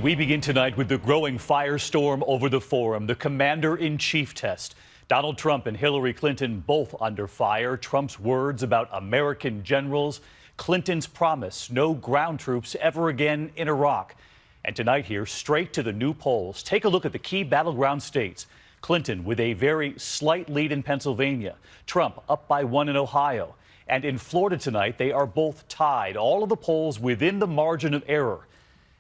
we begin tonight with the growing firestorm over the forum, the commander-in-chief test. Donald Trump and Hillary Clinton both under fire. Trump's words about American generals, Clinton's promise no ground troops ever again in Iraq. And tonight here, straight to the new polls. Take a look at the key battleground states. Clinton with a very slight lead in Pennsylvania. Trump up by 1 in Ohio. And in Florida tonight, they are both tied. All of the polls within the margin of error.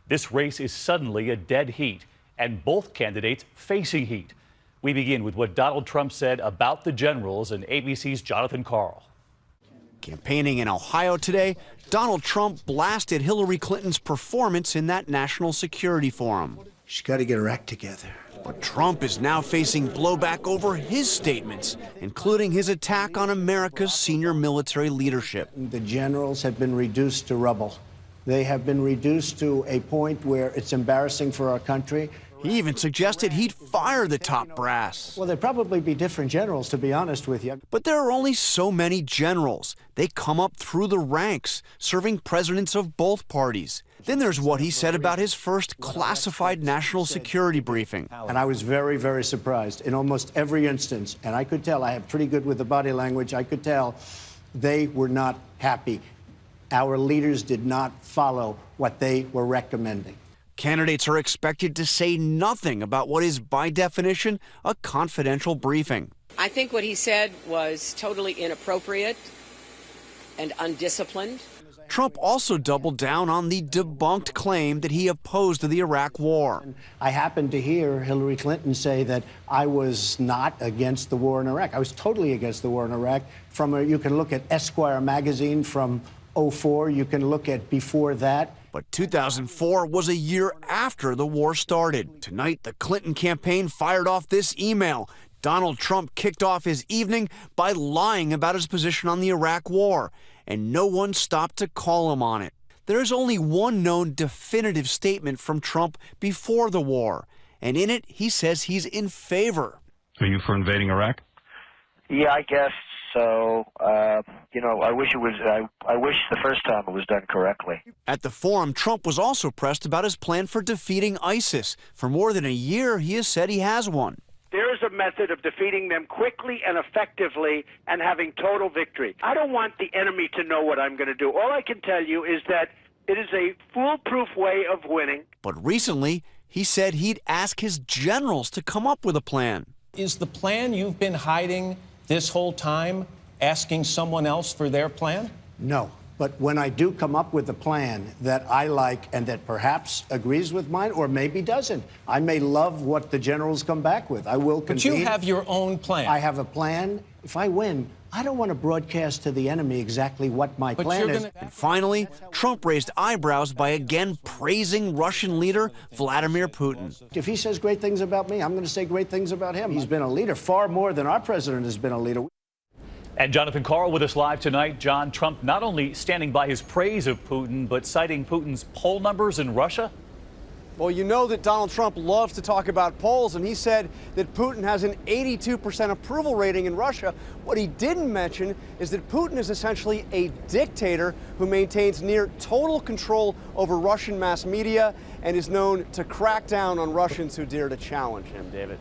This race is suddenly a dead heat, and both candidates facing heat. We begin with what Donald Trump said about the generals and ABC's Jonathan Karl. Campaigning in Ohio today, Donald Trump blasted Hillary Clinton's performance in that national security forum. She's got to get her act together. But Trump is now facing blowback over his statements, including his attack on America's senior military leadership. The generals have been reduced to rubble. They have been reduced to a point where it's embarrassing for our country. He even suggested he'd fire the top brass. Well, there'd probably be different generals, to be honest with you. But there are only so many generals. They come up through the ranks, serving presidents of both parties. Then there's what he said about his first classified national security briefing. And I was very, very surprised in almost every instance. And I could tell, I have pretty good with the body language, I could tell they were not happy. Our leaders did not follow what they were recommending. Candidates are expected to say nothing about what is, by definition, a confidential briefing. I think what he said was totally inappropriate and undisciplined. Trump also doubled down on the debunked claim that he opposed the Iraq war. I happened to hear Hillary Clinton say that I was not against the war in Iraq. I was totally against the war in Iraq. You can look at Esquire magazine from '04. You can look at before that. But 2004 was a year after the war started. Tonight, the Clinton campaign fired off this email. Donald Trump kicked off his evening by lying about his position on the Iraq war, and no one stopped to call him on it. There is only one known definitive statement from Trump before the war, and in it, he says he's in favor. Are you for invading Iraq? Yeah, I guess so. I wish it was. I wish the first time it was done correctly. At the forum, Trump was also pressed about his plan for defeating ISIS. For more than a year, he has said he has one. There is a method of defeating them quickly and effectively and having total victory. I don't want the enemy to know what I'm going to do. All I can tell you is that it is a foolproof way of winning. But recently, he said he'd ask his generals to come up with a plan. Is the plan you've been hiding this whole time asking someone else for their plan? No. But when I do come up with a plan that I like and that perhaps agrees with mine or maybe doesn't, I may love what the generals come back with. I will convene. But you have your own plan. I have a plan. If I win, I don't want to broadcast to the enemy exactly what my plan is. And finally, Trump raised eyebrows by again praising Russian leader Vladimir Putin. If he says great things about me, I'm going to say great things about him. He's been a leader far more than our president has been a leader. And Jonathan Karl with us live tonight. John, Trump not only standing by his praise of Putin, but citing Putin's poll numbers in Russia. Well, you know that Donald Trump loves to talk about polls, and he said that Putin has an 82% approval rating in Russia. What he didn't mention is that Putin is essentially a dictator who maintains near total control over Russian mass media and is known to crack down on Russians who dare to challenge him, David.